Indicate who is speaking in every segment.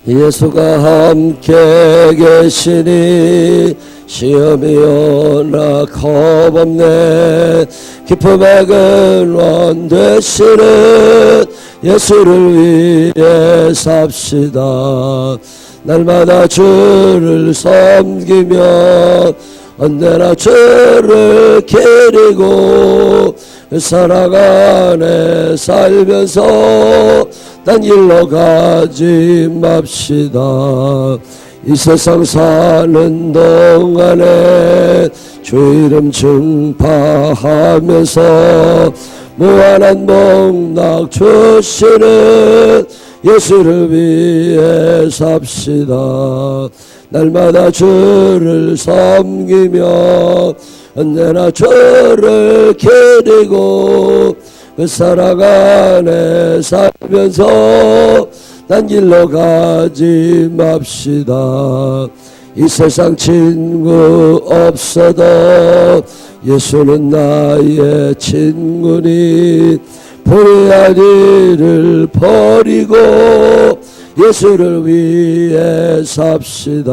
Speaker 1: 예수가 함께 계시니 시험이 오나 겁없네. 기쁨의 근원 되시는 예수를 위해 삽시다. 날마다 주를 섬기며 언제나 주를 기리고 살아가네. 살면서 딴 길로 가지 맙시다. 이 세상 사는 동안에 주 이름 증파하면서 무한한 복락 주시는 예수를 위해 삽시다. 날마다 주를 섬기며 언제나 주를 기리고 살아가네. 살면서 딴 길로 가지 맙시다. 이 세상 친구 없어도 예수는 나의 친구니 포기할 일을 버리고 예수를 위해 삽시다.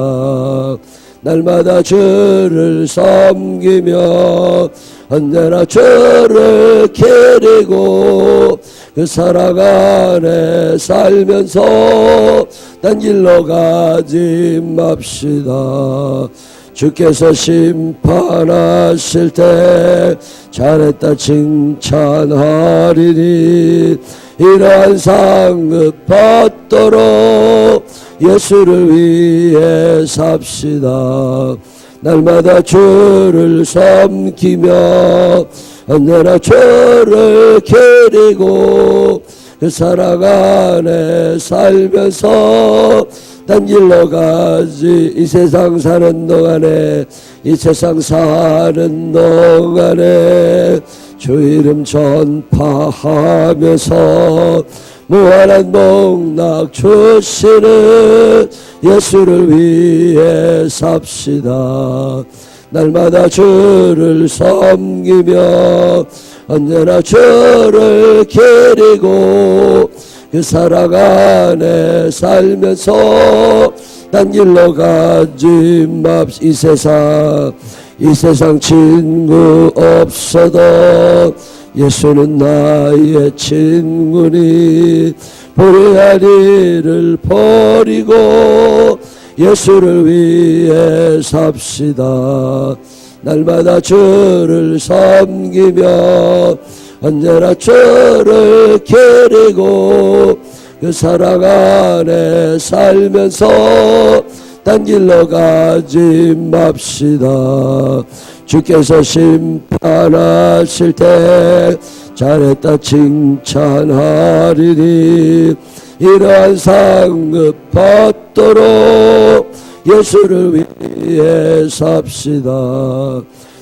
Speaker 1: 날마다 주를 섬기며 언제나 주를 기리고 살아가네. 살면서 딴 길로 가지 맙시다. 주께서 심판하실 때 잘했다 칭찬하리니 이러한 상급 받도록 예수를 위해 삽시다. 날마다 주를 섬기며 언제나 주를 기리고 살아가네. 살면서 딴 길로 가지. 이 세상 사는 동안에 이 세상 사는 동안에 주 이름 전파하면서 무한한 복락 주시는 예수를 위해 삽시다. 날마다 주를 섬기며 언제나 주를 기리고 살아가네. 살면서 딴 길로 가지 맙시다. 이 세상 친구 없어도 예수는 나의 친구니 포기할 일을 버리고 예수를 위해 삽시다. 날마다 주를 섬기며 언제나 주를 기리고 살아가네. 살면서 딴 길로 가지 맙시다. 주께서 심판하실 때 잘했다 칭찬하리니 이러한 상급 받도록 예수를 위해 삽시다.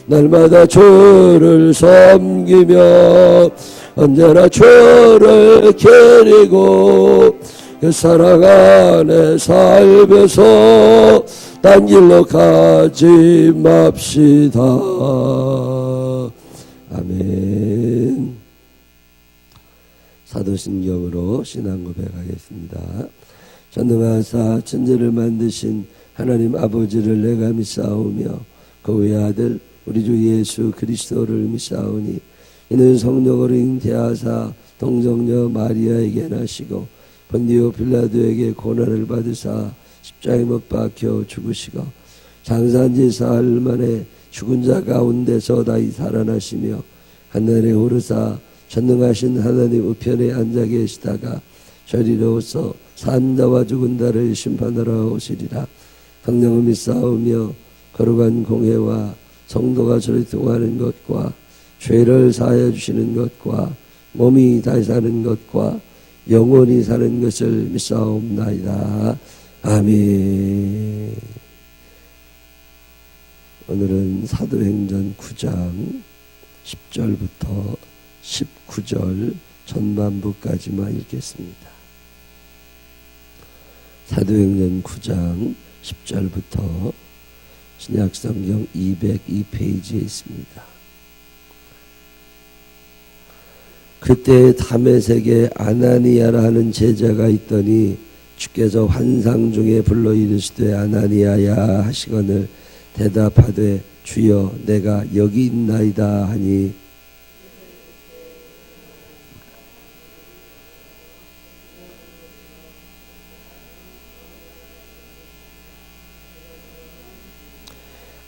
Speaker 1: 날마다 주를 섬기며 언제나 주를 기리고 살아가네. 살면서 딴 길로 가지 맙시다. 아멘. 사도신경으로 신앙 고백하겠습니다. 전능하사 천지를 만드신 하나님 아버지를 내가 믿사오며 그 외아들 우리 주 예수 그리스도를 믿사오니 이는 성령으로 잉태하사 동정녀 마리아에게 나시고 본디오 빌라도에게 고난을 받으사 십자가에 못 박혀 죽으시고 장사한 지 사흘 만에 죽은 자 가운데서 다시 살아나시며 하늘에 오르사 전능하신 하나님 우편에 앉아 계시다가 저리로서 산 자와 죽은 자를 심판하러 오시리라. 성령을 믿사오며 거룩한 공회와 성도가 저리 통하는 것과 죄를 사하여 주시는 것과 몸이 다시 사는 것과 영원히 사는 것을 믿사옵나이다. 아멘. 오늘은 사도행전 9장 10절부터 19절 전반부까지만 읽겠습니다. 사도행전 9장 10절부터 신약성경 202페이지에 있습니다. 그때 다메섹에 아나니아라 하는 제자가 있더니 주께서 환상 중에 불러 이르시되 아나니아야 하시거늘 대답하되 주여 내가 여기 있나이다 하니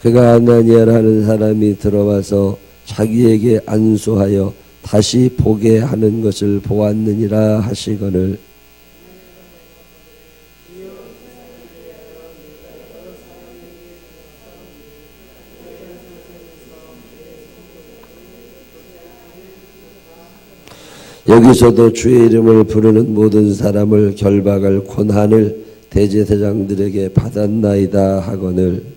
Speaker 1: 그가 아나니아라는 사람이 들어와서 자기에게 안수하여 다시 보게 하는 것을 보았느니라 하시거늘 여기서도 주의 이름을 부르는 모든 사람을 결박할 권한을 대제사장들에게 받았나이다 하거늘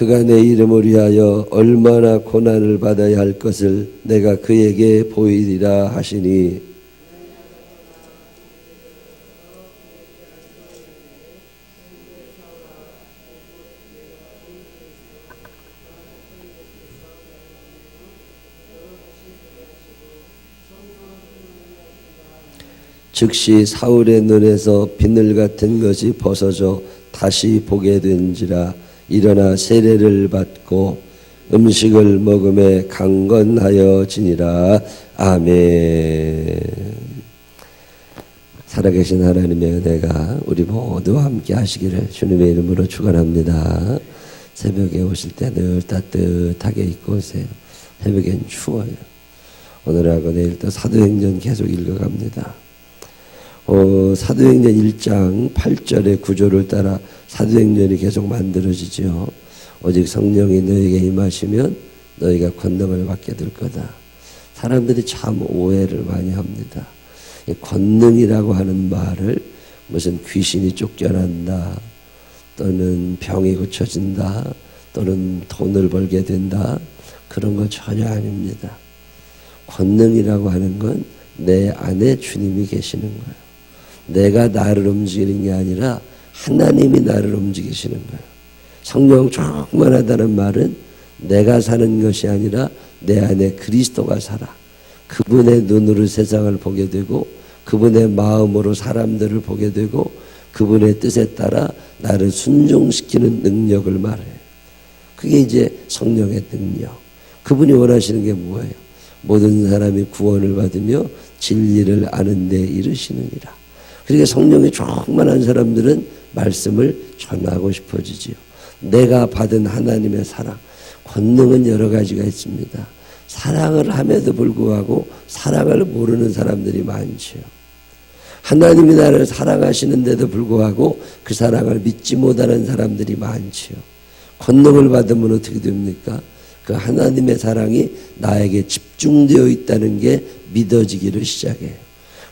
Speaker 1: 그가 내 이름을 위하여 얼마나 고난을 받아야 할 것을 내가 그에게 보이리라 하시니 즉시 사울의 눈에서 비늘 같은 것이 벗어져 다시 보게 된지라 일어나 세례를 받고 음식을 먹음에 강건하여 지니라. 아멘. 살아계신 하나님의 은혜가 우리 모두와 함께 하시기를 주님의 이름으로 축원합니다. 새벽에 오실 때 늘 따뜻하게 입고 오세요. 새벽엔 추워요. 오늘하고 내일 또 사도행전 계속 읽어갑니다. 사도행전 1장 8절의 구조를 따라 사도행전이 계속 만들어지죠. 오직 성령이 너에게 임하시면 너희가 권능을 받게 될 거다. 사람들이 참 오해를 많이 합니다. 권능이라고 하는 말을 무슨 귀신이 쫓겨난다, 또는 병이 고쳐진다, 또는 돈을 벌게 된다, 그런 거 전혀 아닙니다. 권능이라고 하는 건 내 안에 주님이 계시는 거예요. 내가 나를 움직이는 게 아니라 하나님이 나를 움직이시는 거예요. 성령 충만하다는 말은 내가 사는 것이 아니라 내 안에 그리스도가 살아. 그분의 눈으로 세상을 보게 되고 그분의 마음으로 사람들을 보게 되고 그분의 뜻에 따라 나를 순종시키는 능력을 말해요. 그게 이제 성령의 능력. 그분이 원하시는 게 뭐예요? 모든 사람이 구원을 받으며 진리를 아는 데 이르시느니라. 그러니까 성령이 충만한 사람들은 말씀을 전하고 싶어지지요. 내가 받은 하나님의 사랑, 권능은 여러 가지가 있습니다. 사랑을 함에도 불구하고 사랑을 모르는 사람들이 많지요. 하나님이 나를 사랑하시는데도 불구하고 그 사랑을 믿지 못하는 사람들이 많지요. 권능을 받으면 어떻게 됩니까? 그 하나님의 사랑이 나에게 집중되어 있다는 게 믿어지기를 시작해요.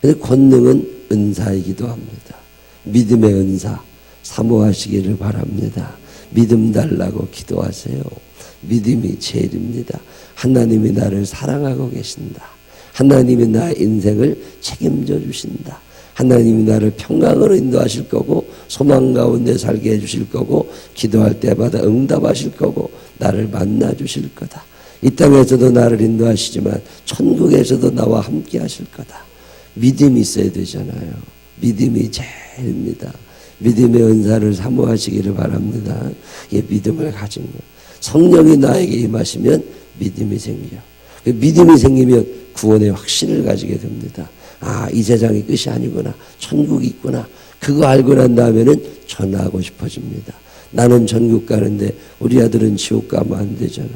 Speaker 1: 근데 권능은 은사이기도 합니다. 믿음의 은사 사모하시기를 바랍니다. 믿음 달라고 기도하세요. 믿음이 제일입니다. 하나님이 나를 사랑하고 계신다. 하나님이 나의 인생을 책임져 주신다. 하나님이 나를 평강으로 인도하실 거고 소망 가운데 살게 해주실 거고 기도할 때마다 응답하실 거고 나를 만나 주실 거다. 이 땅에서도 나를 인도하시지만 천국에서도 나와 함께 하실 거다. 믿음이 있어야 되잖아요. 믿음이 제일입니다. 믿음의 은사를 사모하시기를 바랍니다. 이 믿음을 가진 것. 성령이 나에게 임하시면 믿음이 생겨. 믿음이 생기면 구원의 확신을 가지게 됩니다. 아, 이 세상이 끝이 아니구나. 천국이 있구나. 그거 알고 난 다음에는 전하고 싶어집니다. 나는 천국 가는데 우리 아들은 지옥 가면 안 되잖아요.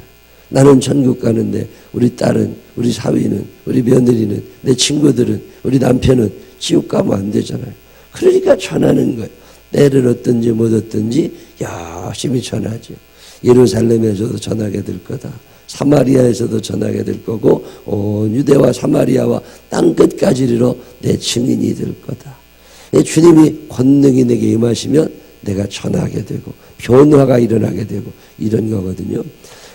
Speaker 1: 나는 천국 가는데 우리 딸은, 우리 사위는, 우리 며느리는, 내 친구들은, 우리 남편은 지옥 가면 안 되잖아요. 그러니까 전하는 거예요. 때를 얻든지 못 얻든지 열심히 전하죠. 예루살렘에서도 전하게 될 거다. 사마리아에서도 전하게 될 거고 온 유대와 사마리아와 땅끝까지 이르러 내 증인이 될 거다. 주님이 권능이 내게 임하시면 내가 전하게 되고 변화가 일어나게 되고 이런 거거든요.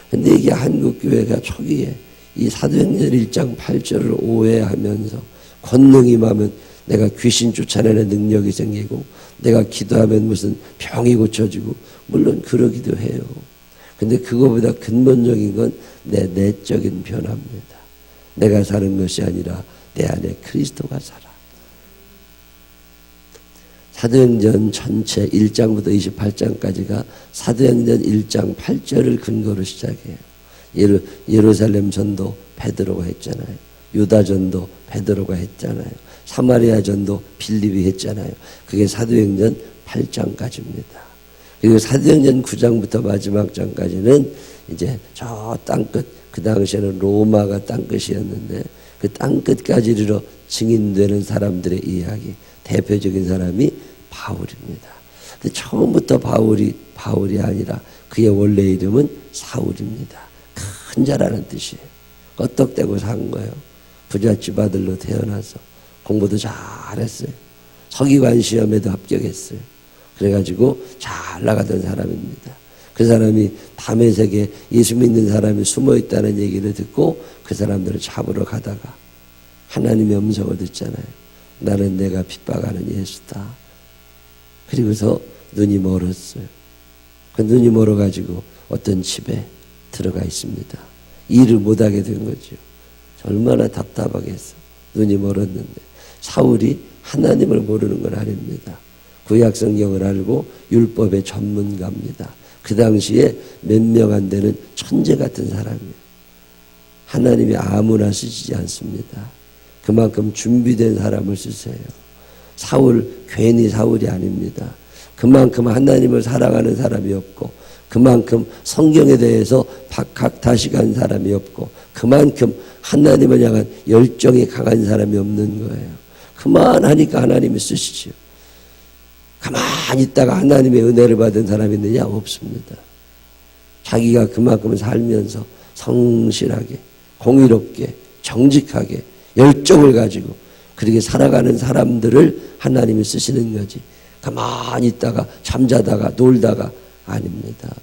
Speaker 1: 근데 이게 한국교회가 초기에 이 사도행전 1장 8절을 오해하면서 권능이 임하면 내가 귀신 쫓아내는 능력이 생기고 내가 기도하면 무슨 병이 고쳐지고 물론 그러기도 해요. 근데 그거보다 근본적인 건 내 내적인 변화입니다. 내가 사는 것이 아니라 내 안에 그리스도가 살아. 사도행전 전체 1장부터 28장까지가 사도행전 1장 8절을 근거로 시작해요. 예루살렘 전도 베드로가 했잖아요. 유다 전도 베드로가 했잖아요. 사마리아 전도 빌립이 했잖아요. 그게 사도행전 8장까지입니다. 그리고 사도행전 9장부터 마지막 장까지는 이제 저 땅끝, 그 당시에는 로마가 땅끝이었는데 그 땅끝까지 이르러 증인되는 사람들의 이야기, 대표적인 사람이 바울입니다. 근데 처음부터 바울이 아니라 그의 원래 이름은 사울입니다. 큰 자라는 뜻이에요. 껐떡대고 산 거예요. 부잣집 아들로 태어나서 공부도 잘했어요. 서기관 시험에도 합격했어요. 그래가지고 잘 나가던 사람입니다. 그 사람이 다메섹에 예수 믿는 사람이 숨어있다는 얘기를 듣고 그 사람들을 잡으러 가다가 하나님의 음성을 듣잖아요. 나는 내가 핍박하는 예수다. 그리고서 눈이 멀었어요. 그 눈이 멀어가지고 어떤 집에 들어가 있습니다. 일을 못하게 된 거죠. 얼마나 답답하겠어. 눈이 멀었는데. 사울이 하나님을 모르는 건 아닙니다. 구약성경을 알고 율법의 전문가입니다. 그 당시에 몇 명 안 되는 천재 같은 사람이에요. 하나님이 아무나 쓰시지 않습니다. 그만큼 준비된 사람을 쓰세요. 사울 괜히 사울이 아닙니다. 그만큼 하나님을 사랑하는 사람이 없고 그만큼 성경에 대해서 박학다식한 사람이 없고 그만큼 하나님을 향한 열정이 강한 사람이 없는 거예요. 그만하니까 하나님이 쓰시죠. 가만히 있다가 하나님의 은혜를 받은 사람이 있느냐? 없습니다. 자기가 그만큼 살면서 성실하게 공의롭게 정직하게 열정을 가지고 그렇게 살아가는 사람들을 하나님이 쓰시는 거지. 가만히 있다가 잠자다가 놀다가 아닙니다.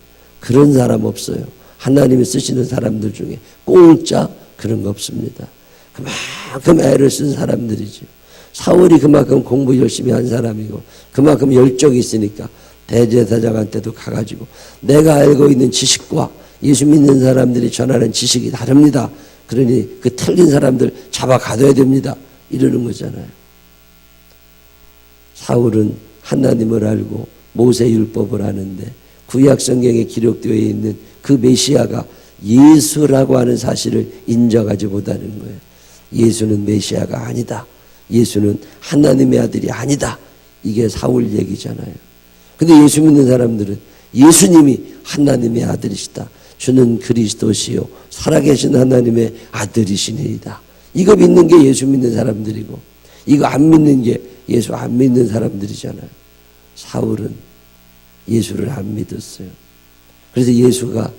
Speaker 1: 그런 사람 없어요. 하나님이 쓰시는 사람들 중에 공짜 그런 거 없습니다. 그만큼 애를 쓴 사람들이죠. 사울이 그만큼 공부 열심히 한 사람이고 그만큼 열정이 있으니까 대제사장한테도 가가지고 내가 알고 있는 지식과 예수 믿는 사람들이 전하는 지식이 다릅니다. 그러니 그 틀린 사람들 잡아 가둬야 됩니다. 이러는 거잖아요. 사울은 하나님을 알고 모세율법을 아는데 구약성경에 기록되어 있는 그 메시아가 예수라고 하는 사실을 인정하지 못하는 거예요. 예수는 메시아가 아니다. 예수는 하나님의 아들이 아니다. 이게 사울 얘기잖아요. 근데 예수 믿는 사람들은 예수님이 하나님의 아들이시다. 주는 그리스도시요 살아계신 하나님의 아들이시니이다. 이거 믿는 게 예수 믿는 사람들이고 이거 안 믿는 게 예수 안 믿는 사람들이잖아요. 사울은 예수를 안 믿었어요. 그래서 예수가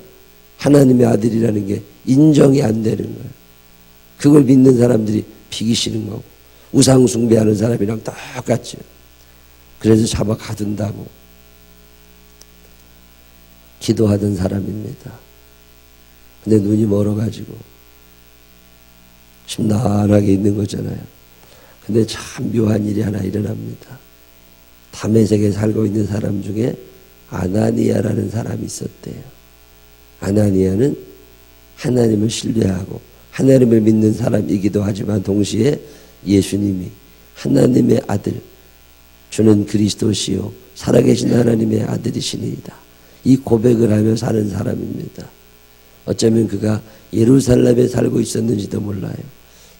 Speaker 1: 하나님의 아들이라는 게 인정이 안 되는 거예요. 그걸 믿는 사람들이 비기시는 거고 우상 숭배하는 사람이랑 똑같죠. 그래서 잡아 가둔다고 기도하던 사람입니다. 근데 눈이 멀어가지고 심란하게 있는 거잖아요. 근데 참 묘한 일이 하나 일어납니다. 다메섹에 살고 있는 사람 중에 아나니아라는 사람이 있었대요. 아나니아는 하나님을 신뢰하고 하나님을 믿는 사람이기도 하지만 동시에 예수님이 하나님의 아들 주는 그리스도시요 살아계신 하나님의 아들이시니이다. 이 고백을 하며 사는 사람입니다. 어쩌면 그가 예루살렘에 살고 있었는지도 몰라요.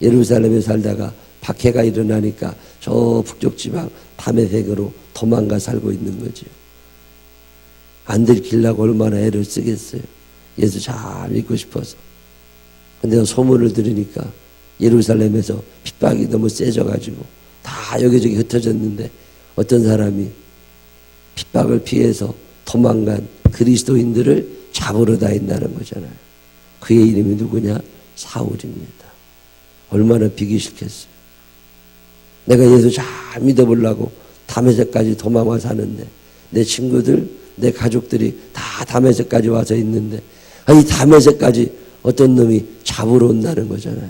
Speaker 1: 예루살렘에 살다가 박해가 일어나니까 저 북쪽 지방 다메섹으로 도망가 살고 있는 거죠. 안 들키려고 얼마나 애를 쓰겠어요. 예수 잘 믿고 싶어서. 근데 소문을 들으니까 예루살렘에서 핍박이 너무 세져가지고 다 여기저기 흩어졌는데 어떤 사람이 핍박을 피해서 도망간 그리스도인들을 잡으러 다닌다는 거잖아요. 그의 이름이 누구냐? 사울입니다. 얼마나 비기 싫겠어요. 내가 예수 잘 믿어보려고 다메섹까지 도망와 사는데 내 친구들, 내 가족들이 다 다메섹까지 와서 있는데 이 다메섹까지 어떤 놈이 잡으러 온다는 거잖아요.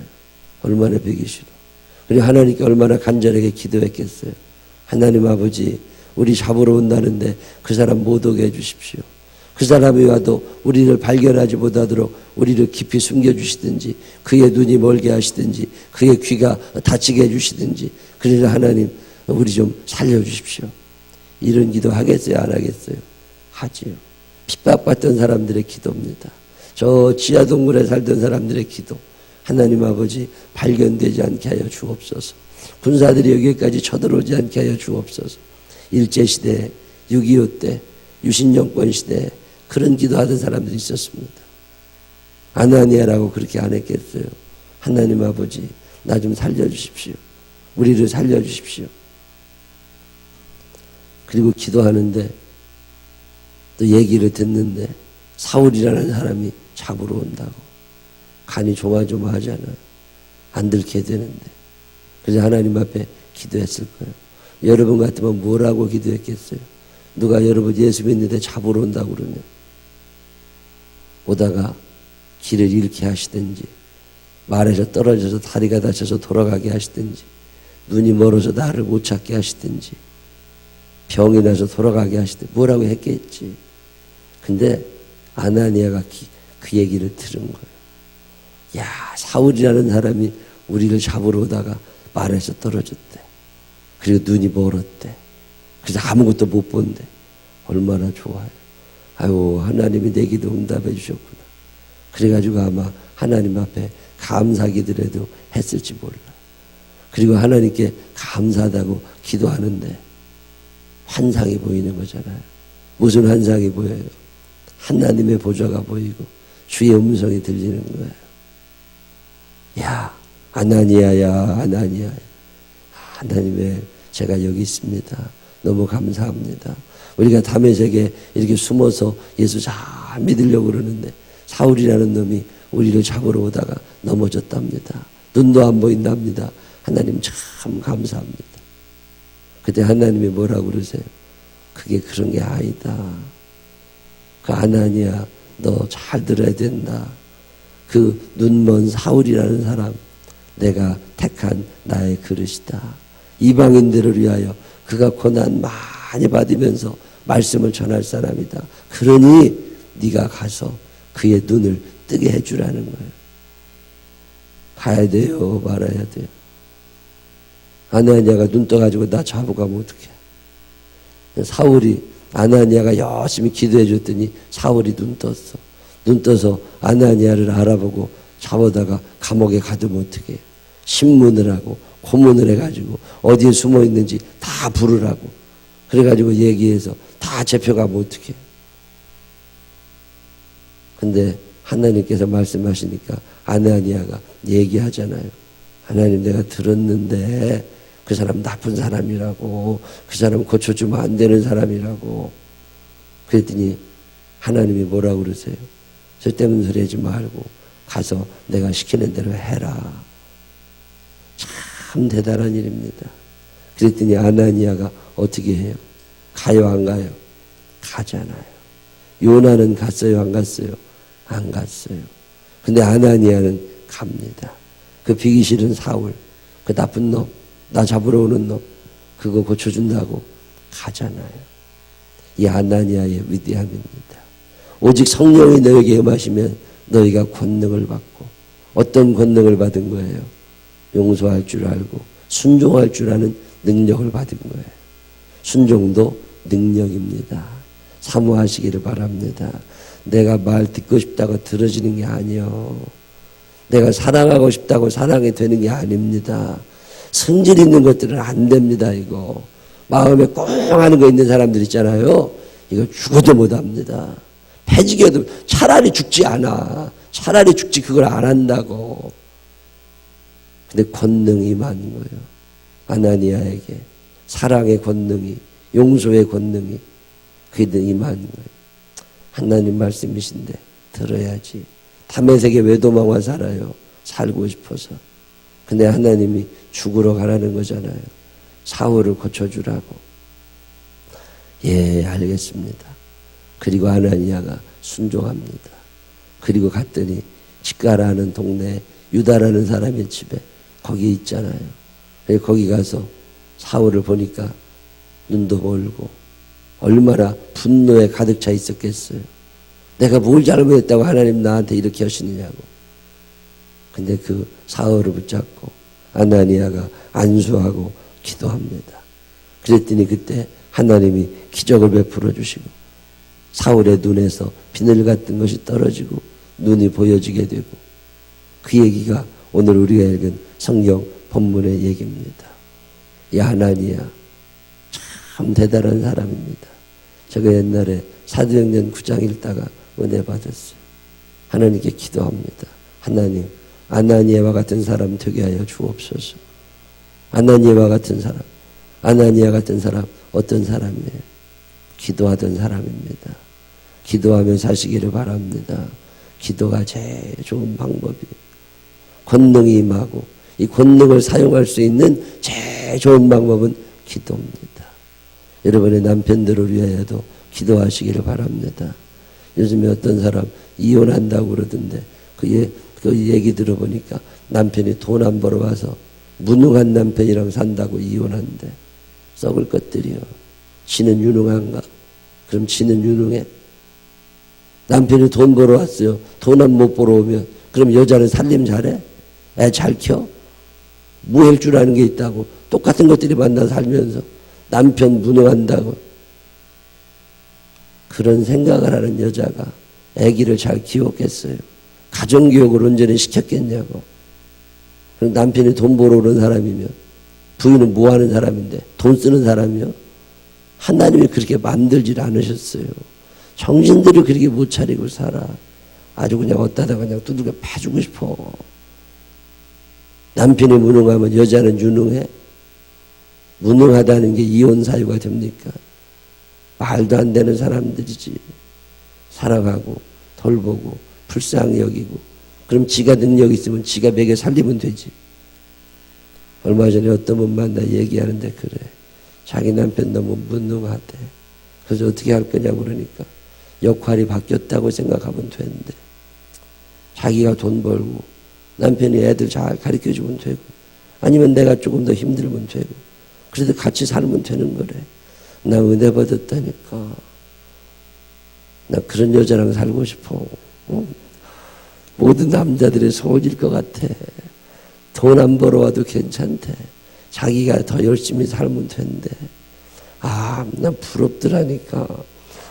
Speaker 1: 얼마나 비기 싫어. 그리고 하나님께 얼마나 간절하게 기도했겠어요. 하나님 아버지 우리 잡으러 온다는데 그 사람 못 오게 해주십시오. 그 사람이 와도 우리를 발견하지 못하도록 우리를 깊이 숨겨주시든지, 그의 눈이 멀게 하시든지, 그의 귀가 다치게 해주시든지, 그러나 하나님 우리 좀 살려주십시오. 이런 기도 하겠어요, 안 하겠어요? 하지요. 핍박받던 사람들의 기도입니다. 저 지하동굴에 살던 사람들의 기도. 하나님 아버지 발견되지 않게 하여 주옵소서. 군사들이 여기까지 쳐들어오지 않게 하여 주옵소서. 일제시대, 6.25 때, 유신정권 시대에 그런 기도하던 사람들이 있었습니다. 아나니아라고 그렇게 안 했겠어요? 하나님 아버지 나 좀 살려주십시오. 우리를 살려주십시오. 그리고 기도하는데 또 얘기를 듣는데 사울이라는 사람이 잡으러 온다고. 간이 조마조마하잖아요. 안 들게 되는데. 그래서 하나님 앞에 기도했을 거예요. 여러분 같으면 뭐라고 기도했겠어요? 누가 여러분 예수 믿는데 잡으러 온다고 그러면 오다가 길을 잃게 하시든지, 말에서 떨어져서 다리가 다쳐서 돌아가게 하시든지, 눈이 멀어서 나를 못 찾게 하시든지, 병이 나서 돌아가게 하시든지 뭐라고 했겠지. 근데 아나니아가 그 얘기를 들은 거예요. 야, 사울이라는 사람이 우리를 잡으러 오다가 말에서 떨어졌대. 그리고 눈이 멀었대. 그래서 아무것도 못 본대. 얼마나 좋아요. 아유, 하나님이 내 기도 응답해 주셨구나. 그래가지고 아마 하나님 앞에 감사기도라도 했을지 몰라. 그리고 하나님께 감사하다고 기도하는데 환상이 보이는 거잖아요. 무슨 환상이 보여요? 하나님의 보좌가 보이고 주의 음성이 들리는 거예요. 야, 아나니아야, 아나니아. 하나님의 제가 여기 있습니다. 너무 감사합니다. 우리가 다메섹에 이렇게 숨어서 예수 잘 믿으려고 그러는데 사울이라는 놈이 우리를 잡으러 오다가 넘어졌답니다. 눈도 안 보인답니다. 하나님 참 감사합니다. 그때 하나님이 뭐라고 그러세요? 그게 그런 게 아니다. 그 아나니아 너 잘 들어야 된다. 그 눈먼 사울이라는 사람 내가 택한 나의 그릇이다. 이방인들을 위하여 그가 고난 많이 받으면서 말씀을 전할 사람이다. 그러니 네가 가서 그의 눈을 뜨게 해주라는 거예요. 가야 돼요, 말아야 돼요. 아나니아가 눈 떠가지고 나 잡아가면 어떡해. 사울이 아나니아가 열심히 기도해 줬더니 사울이 눈 떴어. 눈 떠서 아나니아를 알아보고 잡아다가 감옥에 가두면 어떡해. 신문을 하고 고문을 해가지고 어디에 숨어 있는지 다 부르라고. 그래가지고 얘기해서 다 잡혀가면 어떡해. 근데 하나님께서 말씀하시니까 아나니아가 얘기하잖아요. 하나님 내가 들었는데 그 사람 나쁜 사람이라고, 그 사람 고쳐주면 안 되는 사람이라고. 그랬더니 하나님이 뭐라고 그러세요? 쓸데없는 소리 하지 말고 가서 내가 시키는 대로 해라. 참 대단한 일입니다. 그랬더니 아나니아가 어떻게 해요? 가요 안 가요? 가잖아요. 요나는 갔어요 안 갔어요? 안 갔어요. 근데 아나니아는 갑니다. 그 비기 싫은 사울, 그 나쁜 놈, 나 잡으러 오는 놈, 그거 고쳐준다고 가잖아요. 이 아나니아의 위대함입니다. 오직 성령이 너에게 임하시면 너희가 권능을 받고, 어떤 권능을 받은 거예요? 용서할 줄 알고 순종할 줄 아는 능력을 받은 거예요. 순종도 능력입니다. 사모하시기를 바랍니다. 내가 말 듣고 싶다고 들어지는 게 아니요. 내가 사랑하고 싶다고 사랑이 되는 게 아닙니다. 성질 있는 것들은 안 됩니다. 이거 마음에 꽁 하는 거 있는 사람들 있잖아요. 이거 죽어도 못합니다. 패지겨도 차라리 죽지 않아. 차라리 죽지 그걸 안 한다고. 근데 권능이 임한 거예요. 아나니아에게 사랑의 권능이, 용서의 권능이 그들 임한 거예요. 하나님 말씀이신데 들어야지. 다메섹에 왜 도망와 살아요? 살고 싶어서. 근데 하나님이 죽으러 가라는 거잖아요. 사울을 고쳐주라고. 예, 알겠습니다. 그리고 아나니아가 순종합니다. 그리고 갔더니 직가라는 동네 유다라는 사람의 집에 거기 있잖아요. 거기 가서 사울을 보니까 눈도 멀고 얼마나 분노에 가득 차 있었겠어요. 내가 뭘 잘못했다고 하나님 나한테 이렇게 하시느냐고. 근데 그 사울을 붙잡고 아나니아가 안수하고 기도합니다. 그랬더니 그때 하나님이 기적을 베풀어 주시고 사울의 눈에서 비늘 같은 것이 떨어지고 눈이 보여지게 되고, 그 얘기가 오늘 우리가 읽은 성경 본문의 얘기입니다. 이 아나니아 참 대단한 사람입니다. 제가 옛날에 사도행전 9장 읽다가 은혜 받았어요. 하나님께 기도합니다. 하나님, 아나니아와 같은 사람 되게 하여 주옵소서. 아나니아와 같은 사람, 아나니아 같은 사람 어떤 사람이에요? 기도하던 사람입니다. 기도하며 사시기를 바랍니다. 기도가 제일 좋은 방법이에요. 권능이 임하고 이 권능을 사용할 수 있는 제일 좋은 방법은 기도입니다. 여러분의 남편들을 위하여도 기도하시기를 바랍니다. 요즘에 어떤 사람 이혼한다고 그러던데 그 얘기 들어보니까 남편이 돈 안 벌어와서 무능한 남편이랑 산다고 이혼한대. 썩을 것들이요. 지는 유능한가? 그럼 지는 유능해? 남편이 돈 벌어왔어요. 돈 안 못 벌어오면 그럼 여자는 살림 잘해? 애 잘 켜? 무할 줄 아는 게 있다고 똑같은 것들이 만나 살면서 남편 무능한다고 그런 생각을 하는 여자가 아기를 잘 키웠겠어요? 가정교육을 온전히 시켰겠냐고. 그럼 남편이 돈 벌어오는 사람이면 부인은 뭐 하는 사람인데 돈 쓰는 사람이요? 하나님이 그렇게 만들질 않으셨어요. 정신들을 그렇게 못 차리고 살아. 아주 그냥 어디다가 그냥 두들겨 패주고 싶어. 남편이 무능하면 여자는 유능해? 무능하다는 게 이혼 사유가 됩니까? 말도 안 되는 사람들이지. 사랑하고 돌보고 불쌍히 여기고 그럼 지가 능력 있으면 지가 먹여 살리면 되지. 얼마 전에 어떤 분 만나 얘기하는데 그래. 자기 남편 너무 무능하대. 그래서 어떻게 할 거냐고 그러니까 역할이 바뀌었다고 생각하면 되는데 자기가 돈 벌고 남편이 애들 잘 가르쳐주면 되고 아니면 내가 조금 더 힘들면 되고 그래도 같이 살면 되는 거래. 나 은혜 받았다니까. 나 그런 여자랑 살고 싶어. 모든 남자들의 소원일 것 같아. 돈 안 벌어와도 괜찮대. 자기가 더 열심히 살면 된대. 아, 난 부럽더라니까.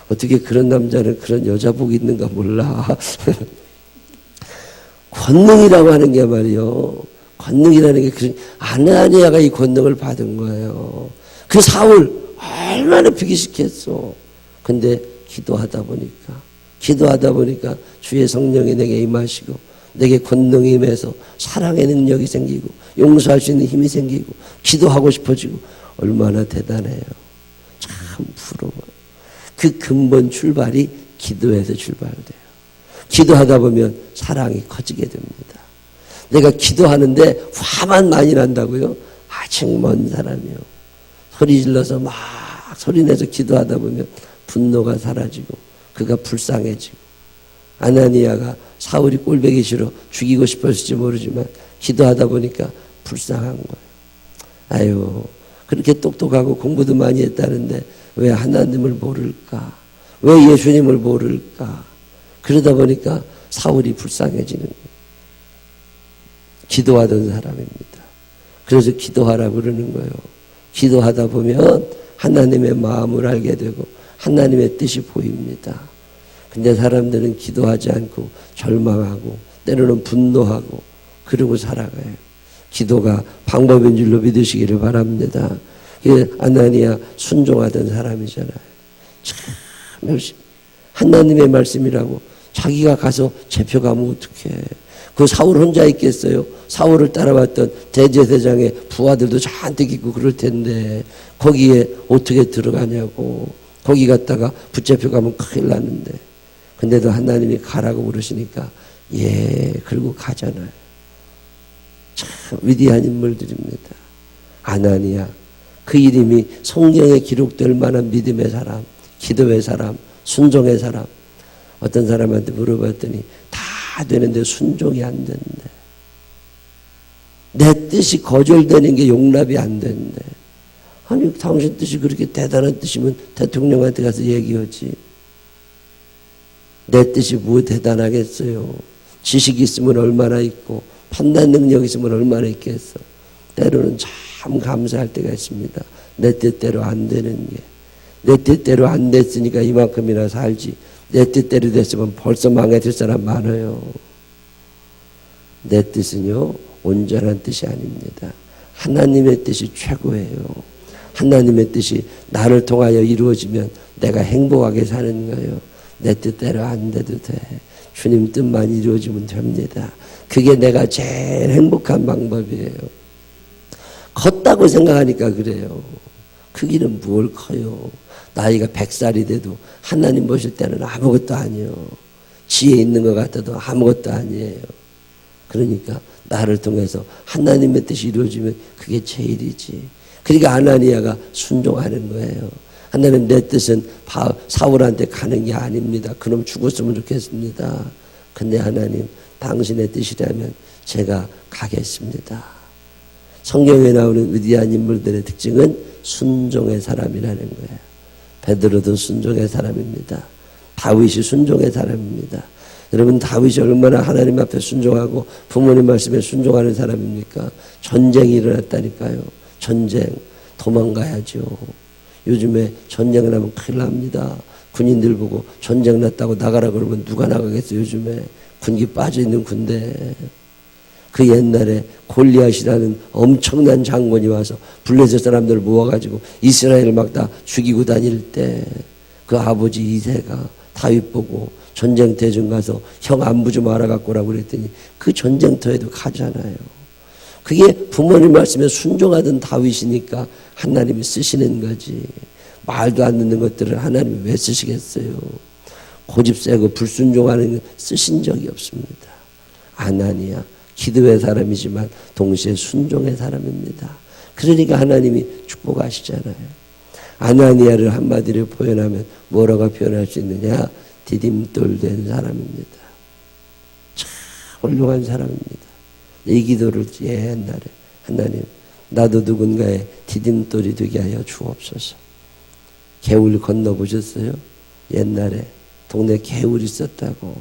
Speaker 1: 어떻게 그런 남자는 그런 여자 복이 있는가 몰라. 권능이라고 하는 게 말이요. 권능이라는 게 그 아나니아가 이 권능을 받은 거예요. 그 사울 얼마나 비기시켰어. 근데 기도하다 보니까 주의 성령이 내게 임하시고 내게 권능이 임해서 사랑의 능력이 생기고 용서할 수 있는 힘이 생기고 기도하고 싶어지고 얼마나 대단해요. 참 부러워요. 그 근본 출발이 기도에서 출발돼요. 기도하다 보면 사랑이 커지게 됩니다. 내가 기도하는데 화만 많이 난다고요? 아직 먼 사람이요. 소리 질러서 막 소리내서 기도하다 보면 분노가 사라지고 그가 불쌍해지고 아나니아가 사울이 꼴보기 싫어 죽이고 싶었을지 모르지만 기도하다 보니까 불쌍한 거예요. 아유, 그렇게 똑똑하고 공부도 많이 했다는데 왜 하나님을 모를까? 왜 예수님을 모를까? 그러다 보니까 사울이 불쌍해지는 거예요. 기도하던 사람입니다. 그래서 기도하라고 그러는 거예요. 기도하다 보면 하나님의 마음을 알게 되고 하나님의 뜻이 보입니다. 근데 사람들은 기도하지 않고 절망하고 때로는 분노하고 그러고 살아가요. 기도가 방법인 줄로 믿으시기를 바랍니다. 아나니아 순종하던 사람이잖아요. 참 열심히 하나님의 말씀이라고 자기가 가서 잡혀가면 어떡해. 그 사울 혼자 있겠어요? 사울을 따라왔던 대제사장의 부하들도 잔뜩 있고 그럴 텐데 거기에 어떻게 들어가냐고. 거기 갔다가 붙잡혀가면 큰일 났는데 근데도 하나님이 가라고 그러시니까 예 그리고 가잖아요. 참 위대한 인물들입니다. 아나니아 그 이름이 성경에 기록될 만한 믿음의 사람, 기도의 사람, 순종의 사람. 어떤 사람한테 물어봤더니 다 되는데 순종이 안 되는데 내 뜻이 거절되는 게 용납이 안 되는데 아니 당신 뜻이 그렇게 대단한 뜻이면 대통령한테 가서 얘기하지. 내 뜻이 뭐 대단하겠어요. 지식이 있으면 얼마나 있고 판단 능력이 있으면 얼마나 있겠어. 때로는 참 감사할 때가 있습니다. 내 뜻대로 안 되는 게. 내 뜻대로 안 됐으니까 이만큼이나 살지. 내 뜻대로 됐으면 벌써 망해질 사람 많아요. 내 뜻은요, 온전한 뜻이 아닙니다. 하나님의 뜻이 최고예요. 하나님의 뜻이 나를 통하여 이루어지면 내가 행복하게 사는 거예요. 내 뜻대로 안 돼도 돼. 주님 뜻만 이루어지면 됩니다. 그게 내가 제일 행복한 방법이에요. 컸다고 생각하니까 그래요. 그 길은 뭘 커요. 나이가 100살이 돼도 하나님 보실 때는 아무것도 아니에요. 지혜 있는 것 같아도 아무것도 아니에요. 그러니까 나를 통해서 하나님의 뜻이 이루어지면 그게 제일이지. 그러니까 아나니아가 순종하는 거예요. 하나님, 내 뜻은 사울한테 가는 게 아닙니다. 그놈 죽었으면 좋겠습니다. 근데 하나님, 당신의 뜻이라면 제가 가겠습니다. 성경에 나오는 위대한 인물들의 특징은 순종의 사람이라는 거예요. 베드로도 순종의 사람입니다. 다윗이 순종의 사람입니다. 여러분, 다윗이 얼마나 하나님 앞에 순종하고 부모님 말씀에 순종하는 사람입니까? 전쟁이 일어났다니까요. 전쟁, 도망가야죠. 요즘에 전쟁을 하면 큰일 납니다. 군인들 보고 전쟁 났다고 나가라 그러면 누가 나가겠어요. 요즘에 군기 빠져있는 군대. 그 옛날에 골리앗이라는 엄청난 장군이 와서 블레셋 사람들을 모아가지고 이스라엘을 막 다 죽이고 다닐 때 그 아버지 이새가 다윗 보고 전쟁터 가서 형 안부 좀 알아갖고 오라고 그랬더니 그 전쟁터에도 가잖아요. 그게 부모님 말씀에 순종하던 다윗이니까 하나님이 쓰시는 거지. 말도 안 듣는 것들을 하나님이 왜 쓰시겠어요. 고집 세고 불순종하는 거 쓰신 적이 없습니다. 아나니아 기도의 사람이지만 동시에 순종의 사람입니다. 그러니까 하나님이 축복하시잖아요. 아나니아를 한마디로 표현하면 뭐라고 표현할 수 있느냐? 디딤돌 된 사람입니다. 참 훌륭한 사람입니다. 이 기도를 옛날에 하나님, 나도 누군가의 디딤돌이 되게 하여 주옵소서. 개울 건너보셨어요? 옛날에 동네 개울이 있었다고.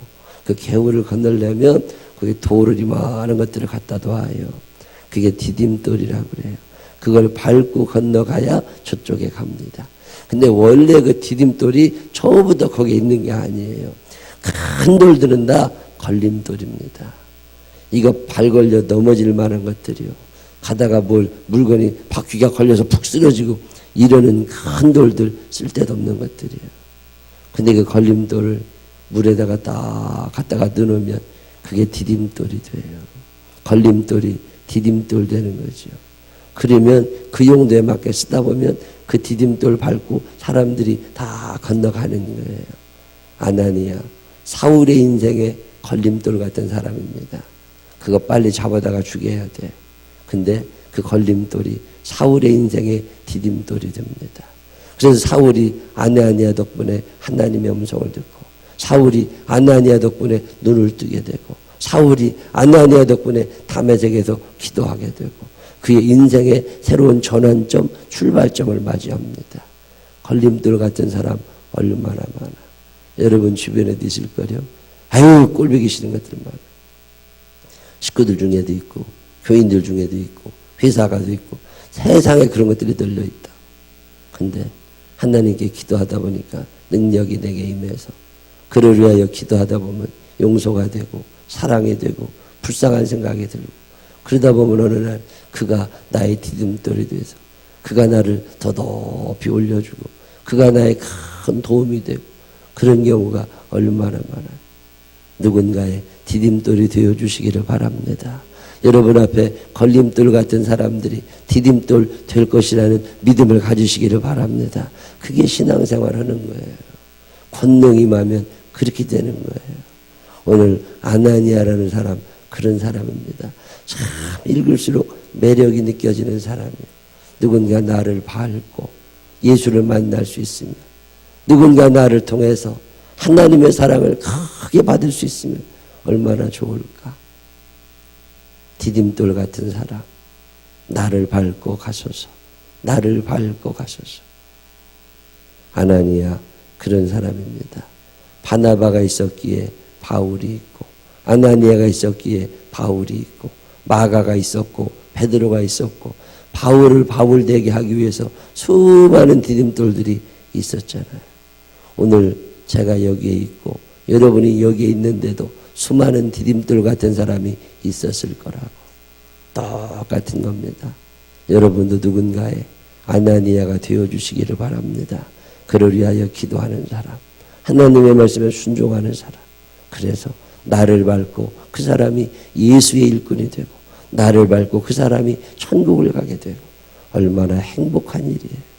Speaker 1: 그 개울을 건너려면 거기 돌을 이만한 것들을 갖다 놔요. 그게 디딤돌이라고 그래요. 그걸 밟고 건너가야 저쪽에 갑니다. 근데 원래 그 디딤돌이 처음부터 거기에 있는 게 아니에요. 큰 돌들은 다 걸림돌입니다. 이거 발 걸려 넘어질 만한 것들이요. 가다가 물건이 바퀴가 걸려서 푹 쓰러지고 이러는 큰 돌들, 쓸데도 없는 것들이에요. 근데 그 걸림돌을 물에다가 딱 갖다가 넣으면 그게 디딤돌이 돼요. 걸림돌이 디딤돌 되는 거죠. 그러면 그 용도에 맞게 쓰다 보면 그 디딤돌 밟고 사람들이 다 건너가는 거예요. 아나니아, 사울의 인생에 걸림돌 같은 사람입니다. 그거 빨리 잡아다가 죽여야 돼. 근데 그 걸림돌이 사울의 인생의 디딤돌이 됩니다. 그래서 사울이 아나니아 덕분에 하나님의 음성을 듣고, 사울이 아나니아 덕분에 눈을 뜨게 되고, 사울이 아나니아 덕분에 다메섹에서 기도하게 되고, 그의 인생의 새로운 전환점, 출발점을 맞이합니다. 걸림돌 같은 사람 얼마나 많아. 여러분 주변에도 있을 거요. 아유, 꼴보기 싫은 것들 많아. 식구들 중에도 있고, 교인들 중에도 있고, 회사가도 있고, 세상에 그런 것들이 널려있다. 근데 하나님께 기도하다 보니까 능력이 내게 임해서 그를 위하여 기도하다 보면 용서가 되고 사랑이 되고 불쌍한 생각이 들고, 그러다 보면 어느 날 그가 나의 디딤돌이 돼서 그가 나를 더 높이 올려주고 그가 나의 큰 도움이 되고, 그런 경우가 얼마나 많아요. 누군가의 디딤돌이 되어주시기를 바랍니다. 여러분 앞에 걸림돌 같은 사람들이 디딤돌 될 것이라는 믿음을 가지시기를 바랍니다. 그게 신앙생활 하는 거예요. 권능이 임하면 그렇게 되는 거예요. 오늘 아나니아라는 사람, 그런 사람입니다. 참 읽을수록 매력이 느껴지는 사람이에요. 누군가 나를 밟고 예수를 만날 수 있으면, 누군가 나를 통해서 하나님의 사랑을 크게 받을 수 있으면 얼마나 좋을까. 디딤돌 같은 사람, 나를 밟고 가소서, 나를 밟고 가소서. 아나니아 그런 사람입니다. 바나바가 있었기에 바울이 있고, 아나니아가 있었기에 바울이 있고, 마가가 있었고, 베드로가 있었고, 바울을 바울 되게 하기 위해서 수많은 디딤돌들이 있었잖아요. 오늘 제가 여기에 있고 여러분이 여기에 있는데도 수많은 디딤돌 같은 사람이 있었을 거라고. 똑같은 겁니다. 여러분도 누군가의 아나니아가 되어주시기를 바랍니다. 그를 위하여 기도하는 사람, 하나님의 말씀에 순종하는 사람, 그래서 나를 밟고 그 사람이 예수의 일꾼이 되고, 나를 밟고 그 사람이 천국을 가게 되고, 얼마나 행복한 일이에요.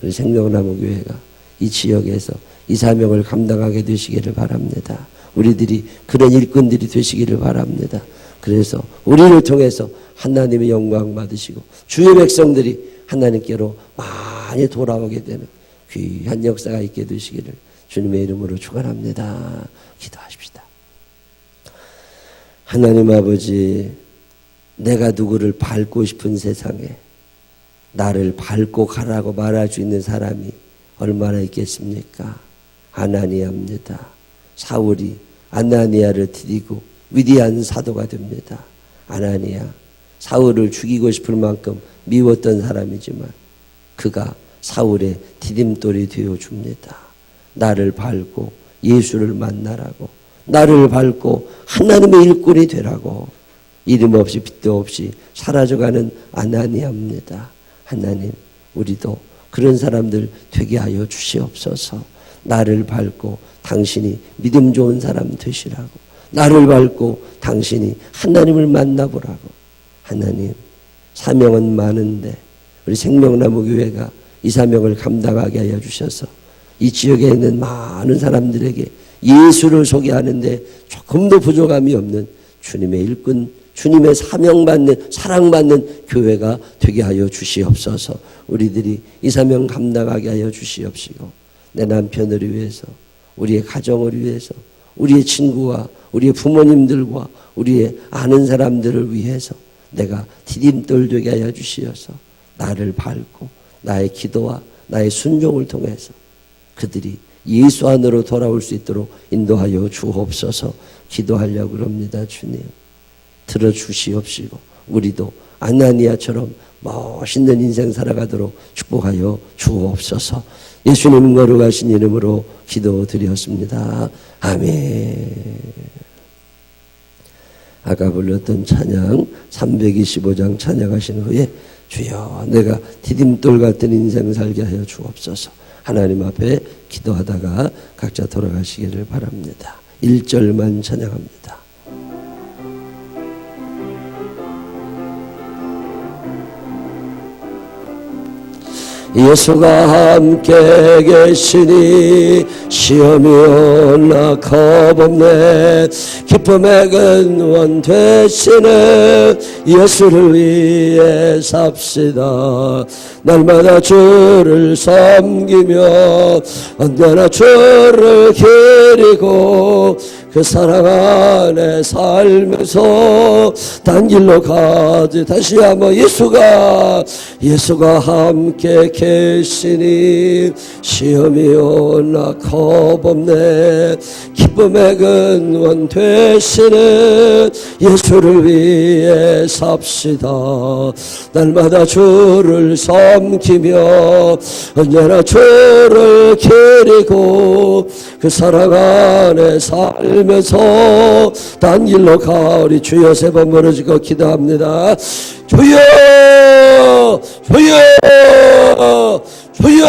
Speaker 1: 우리 생명나무 교회가 이 지역에서 이 사명을 감당하게 되시기를 바랍니다. 우리들이 그런 일꾼들이 되시기를 바랍니다. 그래서 우리를 통해서 하나님의 영광 받으시고 주의 백성들이 하나님께로 많이 돌아오게 되는 귀한 역사가 있게 되시기를 주님의 이름으로 축원합니다. 기도하십시다. 하나님 아버지, 내가 누구를 밟고 싶은 세상에 나를 밟고 가라고 말할 수 있는 사람이 얼마나 있겠습니까? 아나니아입니다. 사울이 아나니아를 디디고 위대한 사도가 됩니다. 아나니아, 사울을 죽이고 싶을 만큼 미웠던 사람이지만 그가 사울의 디딤돌이 되어줍니다. 나를 밟고 예수를 만나라고, 나를 밟고 하나님의 일꾼이 되라고, 이름 없이 빚도 없이 사라져가는 아나니아입니다. 하나님, 우리도 그런 사람들 되게 하여 주시옵소서. 나를 밟고 당신이 믿음 좋은 사람 되시라고, 나를 밟고 당신이 하나님을 만나보라고. 하나님, 사명은 많은데 우리 생명나무 교회가 이 사명을 감당하게 하여 주셔서 이 지역에 있는 많은 사람들에게 예수를 소개하는데 조금도 부족함이 없는 주님의 일꾼, 주님의 사명받는, 사랑받는 교회가 되게 하여 주시옵소서. 우리들이 이 사명 감당하게 하여 주시옵시고, 내 남편을 위해서, 우리의 가정을 위해서, 우리의 친구와 우리의 부모님들과 우리의 아는 사람들을 위해서 내가 디딤돌 되게 하여 주시어서 나를 밟고 나의 기도와 나의 순종을 통해서 그들이 예수 안으로 돌아올 수 있도록 인도하여 주옵소서. 기도하려고 합니다. 주님, 들어주시옵시고 우리도 아나니아처럼 멋있는 인생 살아가도록 축복하여 주옵소서. 예수님 거룩하신 이름으로 기도드렸습니다. 아멘. 아까 불렀던 찬양 325장 찬양하신 후에 주여 내가 디딤돌 같은 인생 살게 하여 주옵소서. 하나님 앞에 기도하다가 각자 돌아가시기를 바랍니다. 1절만 찬양합니다. 예수가 함께 계시니 시험이 오나 겁없네. 기쁨의 근원 되시는 예수를 위해 삽시다. 날마다 주를 섬기며 언제나 주를 기리고 그 사랑 안에 살면서 단 길로 가지. 다시 한번 예수가 함께 계시니 시험이 오나 겁없네. 기쁨의 근원 되시는 예수를 위해 삽시다. 날마다 주를 섬기며 언제나 주를 기리고 그 사랑 안에 살면서 단 길로 가오리. 주여 세 번 부르짖고 기도합니다. 주여 주여 주여.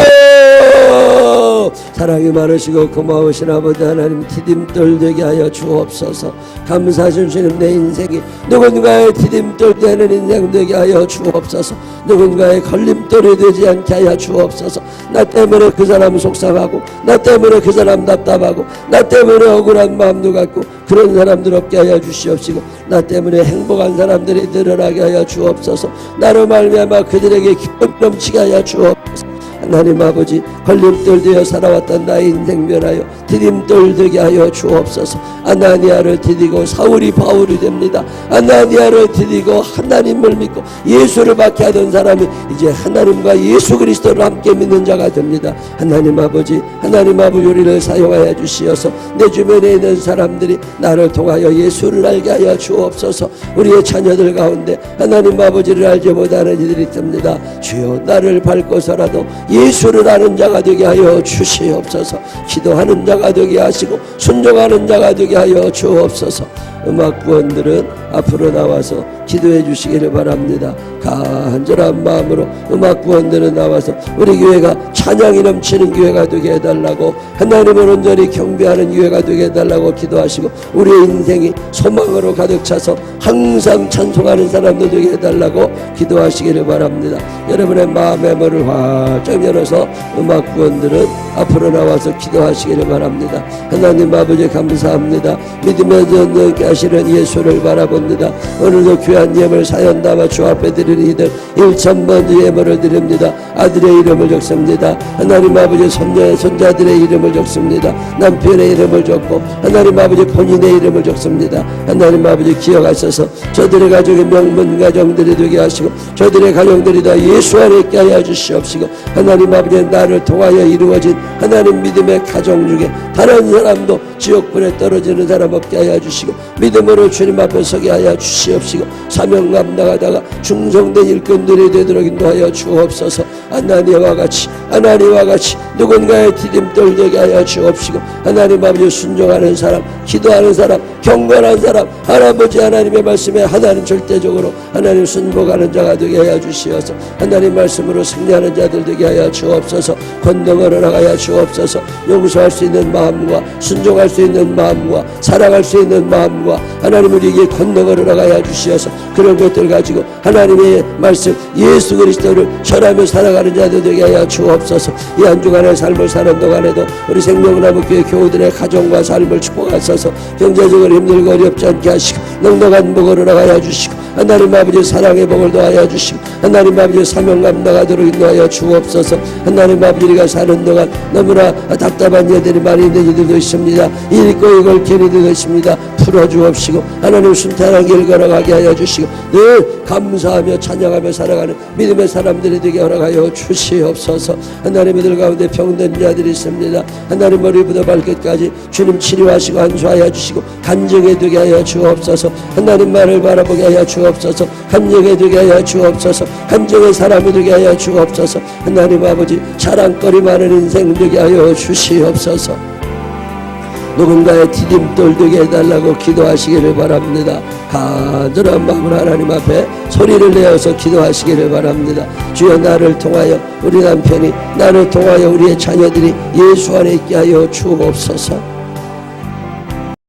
Speaker 1: 사랑이 많으시고 고마우신 아버지 하나님, 디딤돌 되게 하여 주옵소서. 감사하신 주님, 내 인생이 누군가의 디딤돌 되는 인생 되게 하여 주옵소서. 누군가의 걸림돌이 되지 않게 하여 주옵소서. 나 때문에 그 사람 속상하고, 나 때문에 그 사람 답답하고, 나 때문에 억울한 마음도 갖고 그런 사람들 없게 하여 주시옵시고, 나 때문에 행복한 사람들이 늘어나게 하여 주옵소서. 나로 말미암아 그들에게 기쁨 넘치게 하여 주옵소서. 하나님 아버지 걸림돌 되어 살아왔던 나의 인생 변하여 디딤돌 되게 하여 주옵소서. 아나니아를 디디고 사울이 바울이 됩니다. 아나니아를 디디고 하나님을 믿고 예수를 받게 하던 사람이 이제 하나님과 예수 그리스도를 함께 믿는 자가 됩니다. 하나님 아버지 우리를 사용하여 주시어서 내 주변에 있는 사람들이 나를 통하여 예수를 알게 하여 주옵소서. 우리의 자녀들 가운데 하나님 아버지를 알지 못하는 이들이 있습니다. 주여 나를 밟고서라도 예수를 아는 자가 되게 하여 주시옵소서. 기도하는 자가 되게 하시고 순종하는 자가 되게 하여 주옵소서. 음악부원들은 앞으로 나와서 기도해 주시기를 바랍니다. 간절한 마음으로 음악부원들은 나와서 우리 교회가 찬양이 넘치는 교회가 되게 해달라고, 하나님을 온전히 경배하는 교회가 되게 해달라고 기도하시고, 우리의 인생이 소망으로 가득 차서 항상 찬송하는 사람들 되게 해달라고 기도하시기를 바랍니다. 여러분의 마음의 문을 활짝 열어서 음악부원들은 앞으로 나와서 기도하시기를 바랍니다. 하나님 아버지 감사합니다. 믿으면서 능게 하시는 예수를 바라봅니다. 오늘도 귀한 예물 사연 담아 주 앞에 드리는 이들 1,000번 예물을 드립니다. 아들의 이름을 적습니다. 하나님 아버지 손자들의 이름을 적습니다. 남편의 이름을 적고 하나님 아버지 본인의 이름을 적습니다. 하나님 아버지 기억하셔서 저들의 가족의 명문 가정들이 되게 하시고 저들의 가정들이 다 예수 안에 있게 하여 주시옵시고, 하나님 아버지 나를 통하여 이루어진 하나님 믿음의 가정 중에 다른 사람도 지옥불에 떨어지는 사람 없게 하여 주시고 믿음으로 주님 앞에 서게 하여 주시옵시고, 사명 감당하다가 충성된 일꾼들이 되도록 인도하여 주옵소서. 아나니아와 같이 누군가의 디딤돌 되게 하여 주옵시고, 하나님 아버지 순종하는 사람, 기도하는 사람, 경건한 사람, 할아버지 하나님의 말씀에 하나님 절대적으로 하나님 순복하는 자가 되게 하여 주시어서 하나님 말씀으로 승리하는 자들 되게 하여 주옵소서. 권능을 나가여 주옵소서. 용서할 수 있는 마음과 순종할 수 있는 마음과 사랑할 수 있는 마음과 하나님 우리에게 권능을 나가여 주시어서 그런 것들 가지고 하나님의 말씀 예수 그리스도를 전하며 살아가는 자들 되게 하여 주옵소서. 이 한 주간의 삶을 사는 동안에도 우리 생명나무교회 교우들의 가정과 삶을 축복하셔서 경제적으로 힘들고 어렵지 않게 하시고 넉넉한 복을 나가여 주시고 하나님 아버지 사랑의 복을 더하여 주시고 하나님 아버지 사명 감당하도록 인도하여 주옵소서. 하나님 아버지 우리가 사는 동안 너무나 답답한 일들이 많이 있는 이들도 있습니다. 읽고 이걸 견디는 것입니다. 풀어주옵시고 하나님 순탄한 길 걸어가게 하여 주시고 늘 감사하며 찬양하며 살아가는 믿음의 사람들이 되게 허락하여 주시옵소서. 하나님 이들 가운데 병든 자들이 있습니다. 하나님 머리부터 발끝까지 주님 치료하시고 안수하여 주시고 간증에 되게 하여 주옵소서. 하나님 말을 바라보게 하여 주옵소서. 간증에 되게 하여 주옵소서. 간증의 사람이 되게 하여 주옵소서. 하나님 아버지 자랑거리 많은 인생 되게 하여 주시옵소서. 누군가의 디딤돌 되게 해달라고 기도하시기를 바랍니다. 간절한 마음으로 하나님 앞에 소리를 내어서 기도하시기를 바랍니다. 주여 나를 통하여 우리 남편이 나를 통하여 우리의 자녀들이 예수 안에 있게 하여 주옵소서.